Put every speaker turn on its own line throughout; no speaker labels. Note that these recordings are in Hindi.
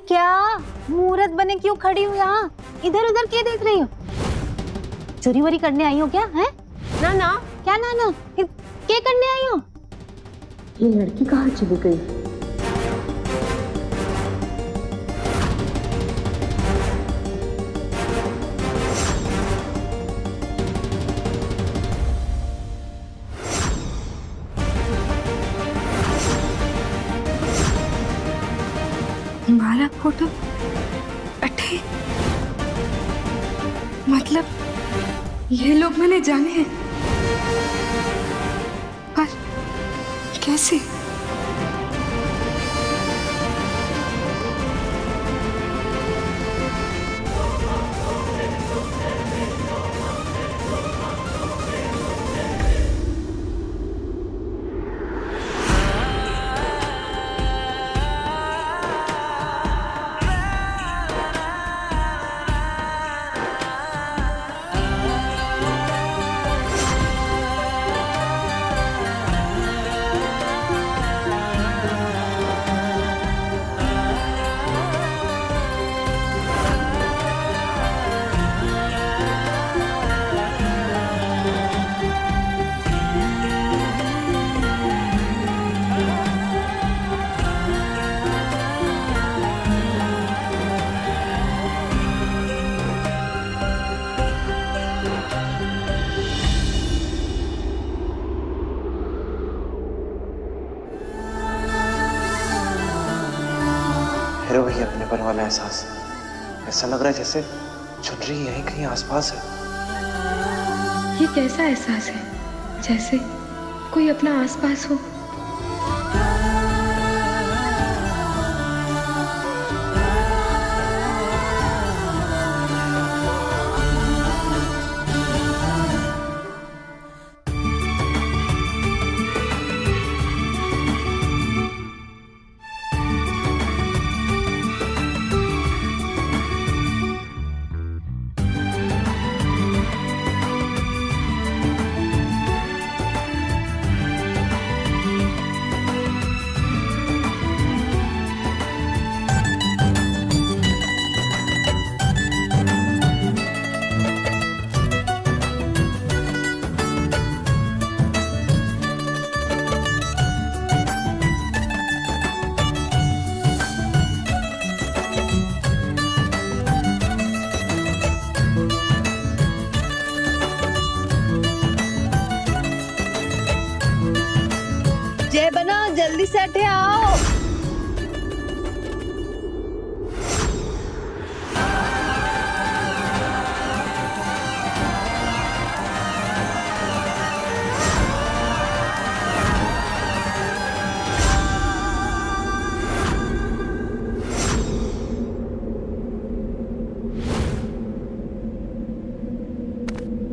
क्या मुहूर्त बने क्यों खड़ी हो यहाँ? इधर उधर क्या देख रही हो? चोरी वोरी करने आई हो क्या? है ना ना क्या ना क्या करने आई हो?
ये लड़की कहाँ चली गई?
हमारा फोटो अटे, मतलब ये लोग मैंने जाने हैं, पर कैसे?
फिर वही अपनेपन वाला एहसास। ऐसा लग रहा है जैसे चुनरी यहीं कहीं आसपास है।
ये कैसा एहसास है? जैसे कोई अपना आसपास हो।
जय बना, जल्दी से हटे आओ।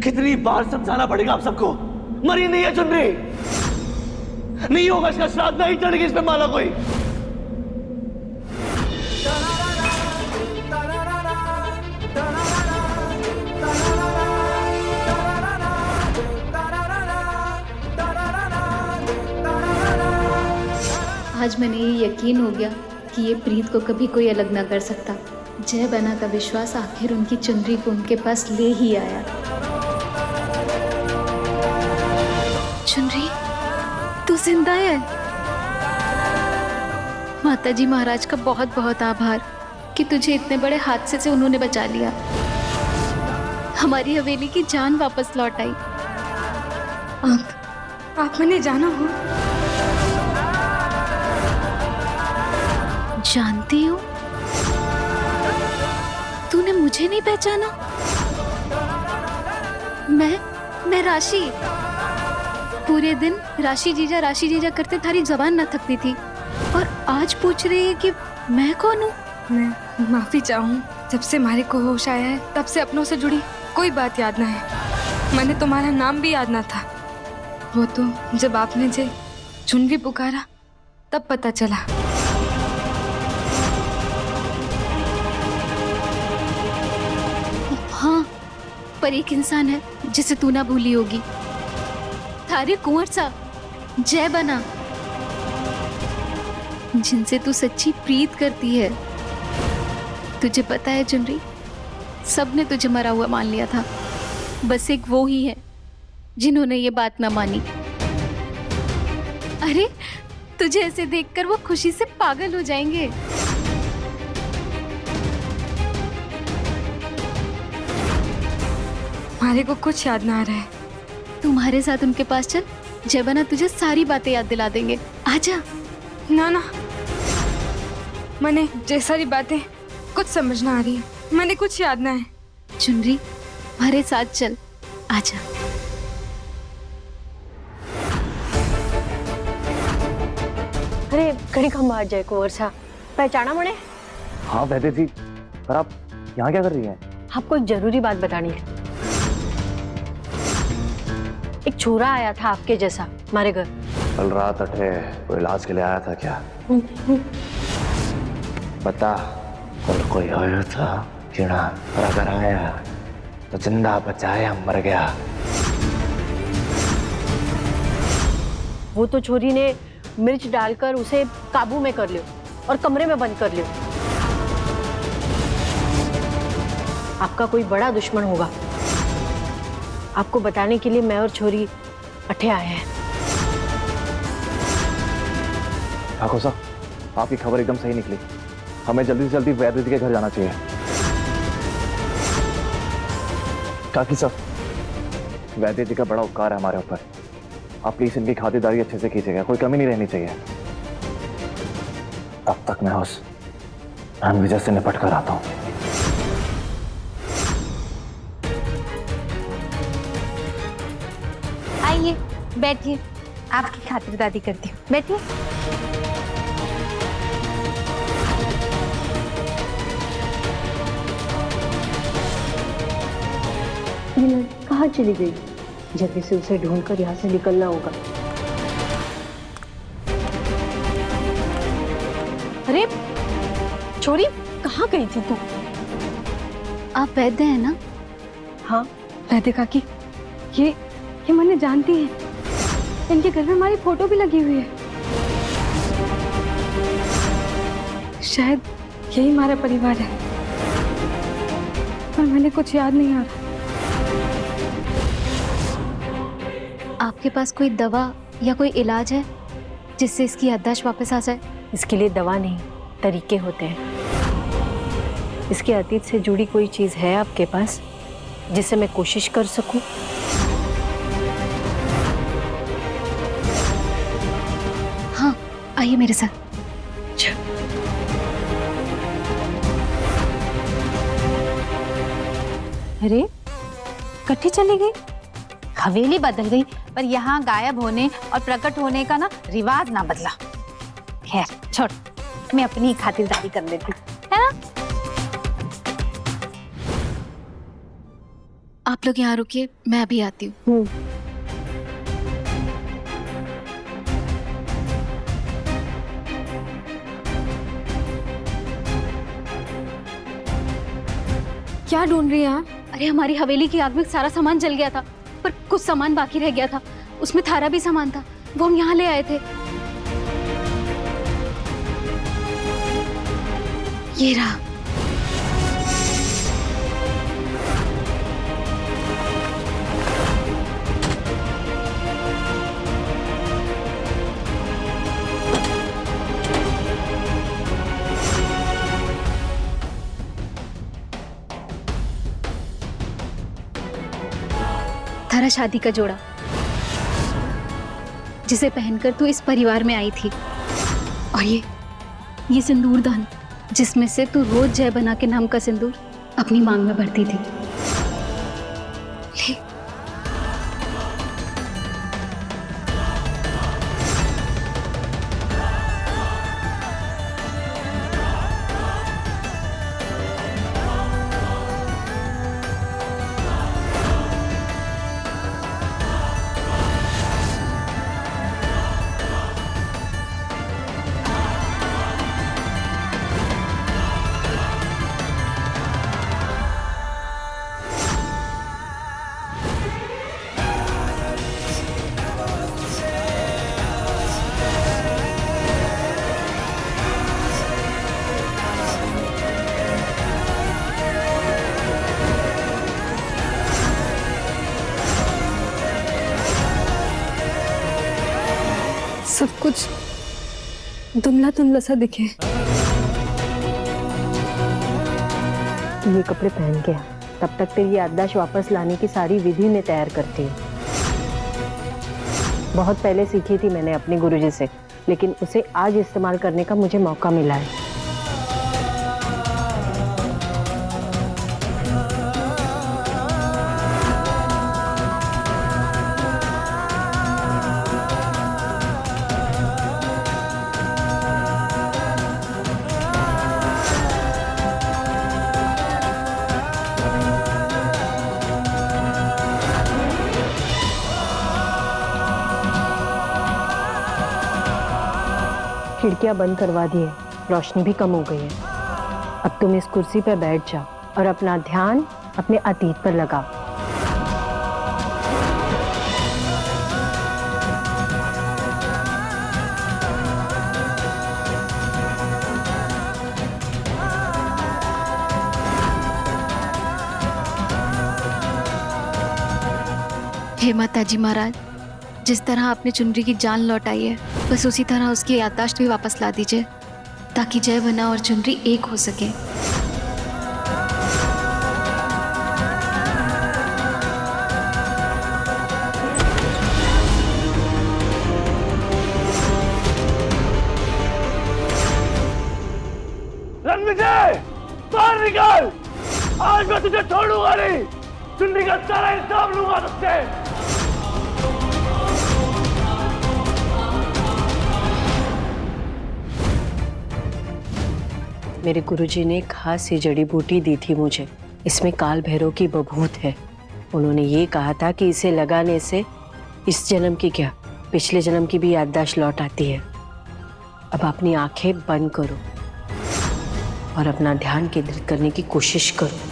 कितनी बार समझाना पड़ेगा आप सबको? मरी नहीं है चुनरी, नहीं होगा इसका श्राद्ध, नहीं चढ़ेगी इस पे माला कोई।
आज मैंने ये यकीन हो गया कि ये प्रीत को कभी कोई अलग ना कर सकता। जय बना का विश्वास आखिर उनकी चुनरी को उनके पास ले ही आया। चुनरी, तू जिंदा है। माताजी महाराज का बहुत बहुत आभार कि तुझे इतने बड़े हादसे से उन्होंने बचा लिया। हमारी हवेली की जान वापस लौट आई।
आप मैंने जाना हो।
जानती हूँ, तूने मुझे नहीं पहचाना। मैं राशि। पूरे दिन राशि जीजा करते थारी जबान न थकती थी, और आज पूछ रही है कि मैं कौन हूँ।
मैं माफी चाहूँ, जब से मारे को होश आया है तब से अपनों से जुड़ी कोई बात याद ना है। मैंने तुम्हारा नाम भी याद ना था। वो तो जब आपने जे चुनरी पुकारा तब पता चला।
हाँ, पर एक इंसान है जिसे तू ना भूली होगी। थारे कुंवर सा जय बना, जिनसे तू सच्ची प्रीत करती है। तुझे पता है चुनरी, सबने तुझे मरा हुआ मान लिया था, बस एक वो ही है जिन्होंने ये बात ना मानी। अरे तुझे ऐसे देखकर वो खुशी से पागल हो जाएंगे।
मारे को कुछ याद ना आ रहा है।
तुम्हारे साथ उनके पास चल, जयबना तुझे सारी बातें याद दिला देंगे। आजा।
ना ना, मैंने जे सारी बातें कुछ समझ ना आ रही है, मैंने कुछ याद ना है।
चुनरी हमारे साथ चल, आजा।
अरे घड़ी खम बाहर जाए कुंवर सा, पहचाना मुझे?
हाँ वैद्य जी, पर आप यहाँ क्या कर रही हैं?
आपको एक जरूरी बात बतानी है। एक छोरा आया था आपके जैसा हमारे घर।
कल रात अठे कोई इलाज के लिए आया था क्या? बता, कल कोई आया था कीड़ा, और अगर आया तो जिंदा बचाया मर गया।
वो तो छोरी ने मिर्च डालकर उसे काबू में कर लियो और कमरे में बंद कर लियो। आपका कोई बड़ा दुश्मन होगा। आपको बताने के लिए मैं और छोरी अठे आए हैं।
ठाकुर साहब, आपकी खबर एकदम सही निकली। हमें जल्दी से जल्दी वैद्य जी के घर जाना चाहिए। काकी साहब, वैद्य जी का बड़ा उपकार है हमारे ऊपर। आप प्लीज इनकी खातिरदारी अच्छे से कीजिएगा, कोई कमी नहीं रहनी चाहिए। तब तक मैं उस विजय से निपट कर आता हूँ।
आइए बैठिए, आपकी खातिरदारी करती हूँ, बैठिए।
ये लड़की कहाँ चली गई? जल्दी से उसे ढूंढकर यहाँ से निकलना होगा। अरे छोरी, कहाँ गई थी तू?
आप वैद्य हैं ना?
हाँ।
वैद्य काकी, ये मैंने जानती है। इनके घर में हमारी फोटो भी लगी हुई है। शायद यही हमारा परिवार है, पर मैंने कुछ याद नहीं आ रहा।
आपके पास कोई दवा या कोई इलाज है जिससे इसकी याददाश्त वापस आ जाए?
इसके लिए दवा नहीं, तरीके होते हैं। इसके अतीत से जुड़ी कोई चीज है आपके पास जिससे मैं कोशिश कर सकूं?
हाँ, आइए मेरे साथ।
अरे कट्ठी चली गई? हवेली बदल गई, पर यहाँ गायब होने और प्रकट होने का ना रिवाज ना बदला। खैर छोड़, मैं अपनी खातिरदारी कर लेती हूँ, है ना?
आप लोग यहाँ रुकिए, मैं अभी आती हूँ।
क्या ढूंढ रही हैं आप?
अरे हमारी हवेली की आग में सारा सामान जल गया था, पर कुछ सामान बाकी रह गया था। उसमें थारा भी सामान था, वो हम यहाँ ले आए थे। ये रहा। थारा शादी का जोड़ा, जिसे पहनकर तू इस परिवार में आई थी। और ये सिंदूर दान, जिसमें से तू रोज जयबना के नाम का सिंदूर अपनी मांग में भरती थी। ले।
सब कुछ धुंधला धुंधला सा दिखे।
ये कपड़े पहन के आ, तब तक तेरी याददाश्त वापस लाने की सारी विधि ने तैयार करती है। बहुत पहले सीखी थी मैंने अपने गुरुजी से, लेकिन उसे आज इस्तेमाल करने का मुझे मौका मिला है। खिड़कियां बंद करवा दी है, रोशनी भी कम हो गई है। अब तुम इस कुर्सी पर बैठ जाओ और अपना ध्यान अपने अतीत पर लगाओ।
हे माता जी महाराज, जिस तरह आपने चुनरी की जान लौटाई है, बस उसी तरह उसकी याददाश्त भी वापस ला दीजिए, ताकि जय वना और चुनरी एक हो सके।
रणविजय, बाहर निकल। आज मैं तुझे छोड़ूंगा नहीं। चुनरी का सारा हिसाब लूंगा तुझसे।
मेरे गुरुजी ने खास सी जड़ी बूटी दी थी मुझे, इसमें काल भैरव की बभूत है। उन्होंने ये कहा था कि इसे लगाने से इस जन्म की क्या, पिछले जन्म की भी याददाश्त लौट आती है। अब अपनी आंखें बंद करो और अपना ध्यान केंद्रित करने की कोशिश करो।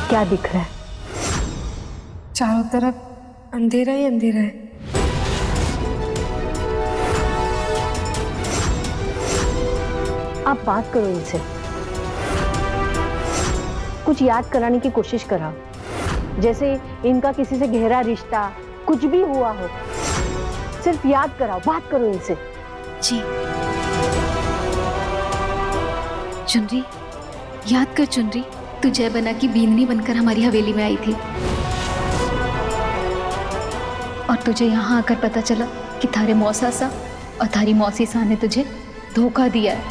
क्या दिख रहा है?
चारों तरफ अंधेरा ही अंधेरा है।
आप बात करो इनसे, कुछ याद कराने की कोशिश कराओ, जैसे इनका किसी से गहरा रिश्ता कुछ भी हुआ हो। सिर्फ याद कराओ, बात करो इनसे।
जी। चुनरी, याद कर चुनरी, तू जय बना की बींदनी बनकर हमारी हवेली में आई थी, और तुझे यहाँ आकर पता चला कि थारे मौसा सा और थारी मौसी सा ने तुझे धोखा दिया है।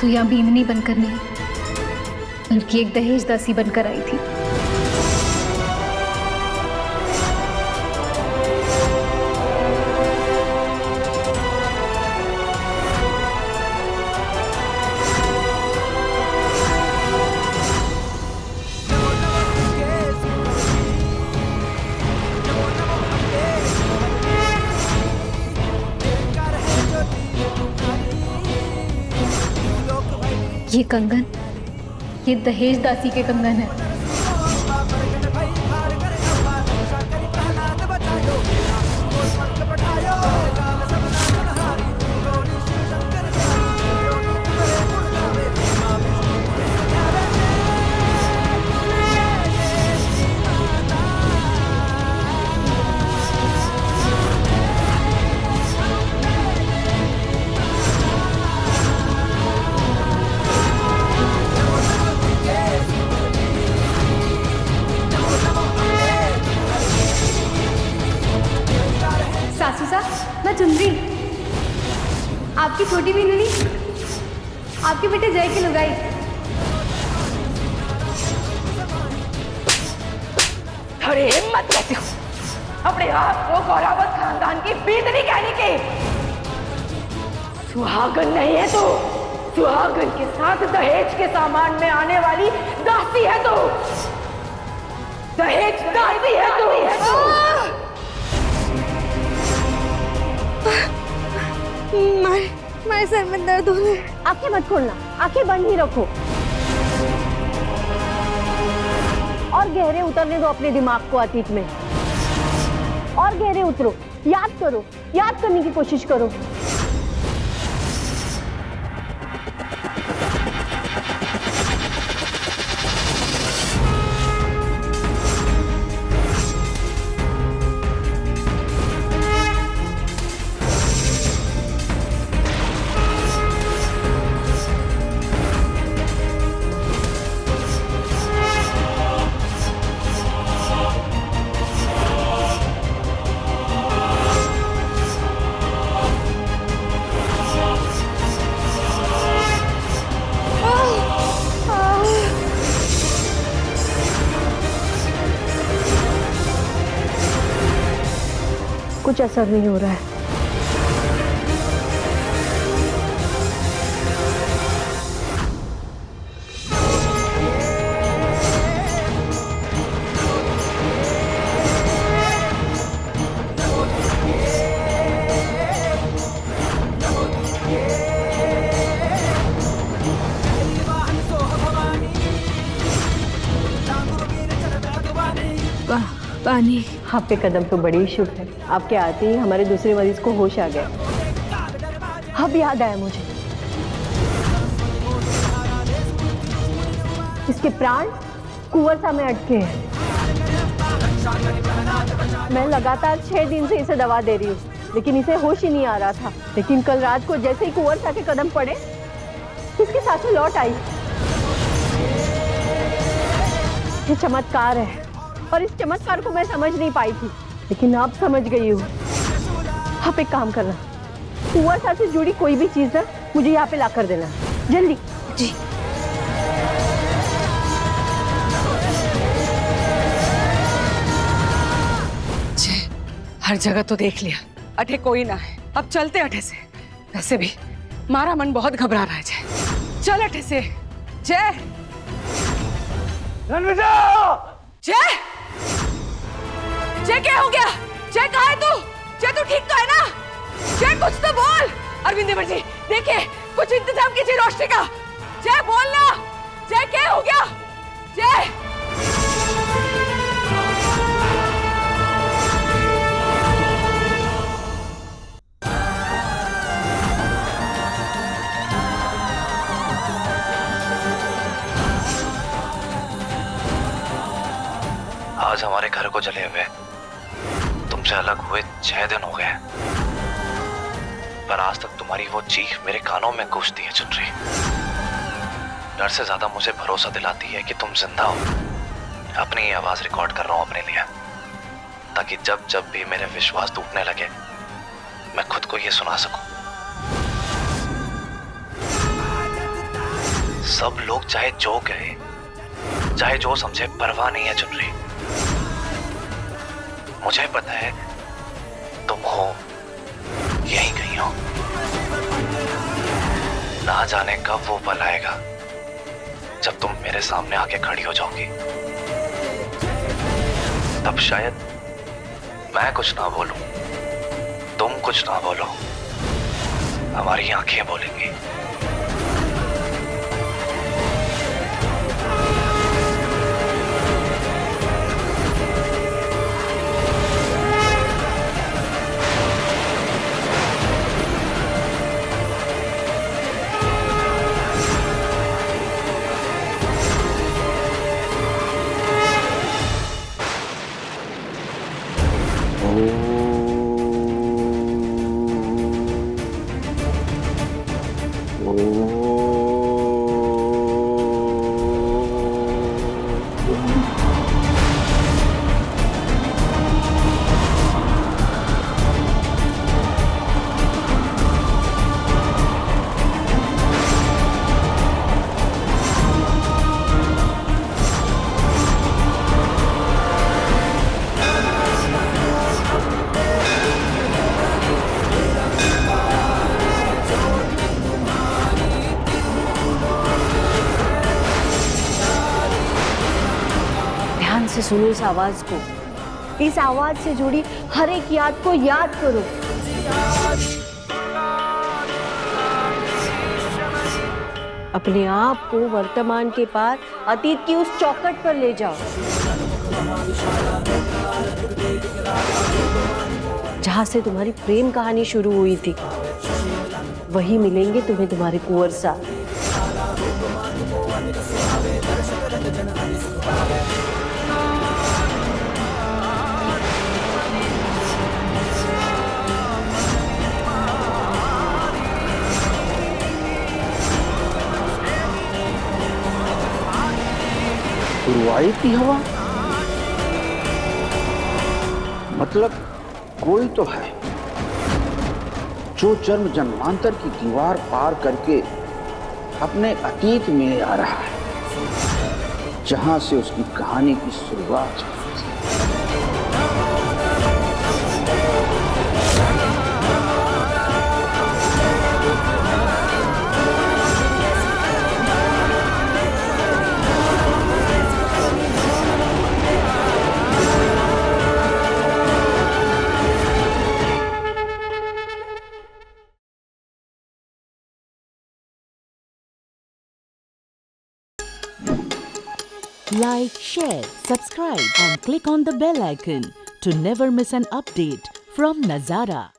तू यहाँ बींदनी बनकर नहीं, बल्कि एक दहेज दासी बनकर आई थी। ये कंगन, ये दहेज दासी के कंगन है।
मैं चुनरी, आपकी छोटी बींदनी, आपके बेटे जय की लुगाई।
थोड़ी हिम्मत कैसी हो अपने आप को गौरावत खानदान की बींदनी कहने की? सुहागन नहीं है तू, सुहागन के साथ दहेज के सामान में आने वाली दासी है तू, दहेज दासी है तू।
मारे सर में दर्द हो रहा है।
आंखें मत खोलना, आंखें बंद ही रखो और गहरे उतरने दो अपने दिमाग को अतीत में, और गहरे उतरो, याद करो, याद करने की कोशिश करो। कुछ असर नहीं हो रहा है।
पानी।
आपके कदम तो बड़ी शुभ है। आपके आते ही हमारे दूसरे मरीज को होश आ गया। अब याद आया मुझे, इसके प्राण कुंवरसा में अटके हैं। मैं लगातार 6 दिन से इसे दवा दे रही हूँ, लेकिन इसे होश ही नहीं आ रहा था। लेकिन कल रात को जैसे ही कुंवरसा के कदम पड़े, इसकी सांसें लौट आई। ये चमत्कार है, और इस चमत्कार को मैं समझ नहीं पाई थी, लेकिन अब समझ गई हूँ। आप एक काम करना, कुंवरसा से जुड़ी कोई भी चीज है मुझे यहाँ पे ला कर देना, जल्दी।
जी।
हर जगह तो देख लिया, अठे कोई ना है। अब चलते अठे से। वैसे भी मारा मन बहुत घबरा रहा है। जय, चल अठे से। जय जय जय, क्या हो गया? जय कहाँ है तू? जय तू ठीक तो है ना? जय कुछ तो बोल। अरविंद देवर जी देखिए, कुछ इंतजाम कीजिए रोशनी का। जय बोलना। जय क्या हो गया? जय
आज हमारे घर को जले हुए तुमसे अलग हुए 6 दिन हो गए, पर आज तक तुम्हारी वो चीख मेरे कानों में गूंजती है चुनरी। डर से ज्यादा मुझे भरोसा दिलाती है कि तुम जिंदा हो। अपनी ही आवाज रिकॉर्ड कर रहा हूं अपने लिए, ताकि जब जब भी मेरे विश्वास टूटने लगे, मैं खुद को ये सुना सकूं। सब लोग चाहे जो कहे, चाहे जो समझे, परवाह नहीं है चुनरी। मुझे पता है तुम हो, यहीं कहीं हो। ना जाने कब वो पल आएगा जब तुम मेरे सामने आके खड़ी हो जाओगी। तब शायद मैं कुछ ना बोलूं, तुम कुछ ना बोलो, हमारी आंखें बोलेंगी।
सुनो इस आवाज को, इस आवाज से जुड़ी हर एक याद को याद करो। अपने आप को वर्तमान के पार अतीत की उस चौखट पर ले जाओ जहां से तुम्हारी प्रेम कहानी शुरू हुई थी। वही मिलेंगे तुम्हें तुम्हारे कुंवर साथ।
रुआई की हवा मतलब कोई तो है जो जन्म जन्मांतर की दीवार पार करके अपने अतीत में आ रहा है, जहां से उसकी कहानी की शुरुआत हुई।
Like, share, subscribe and click on the bell icon to never miss an update from Nazara.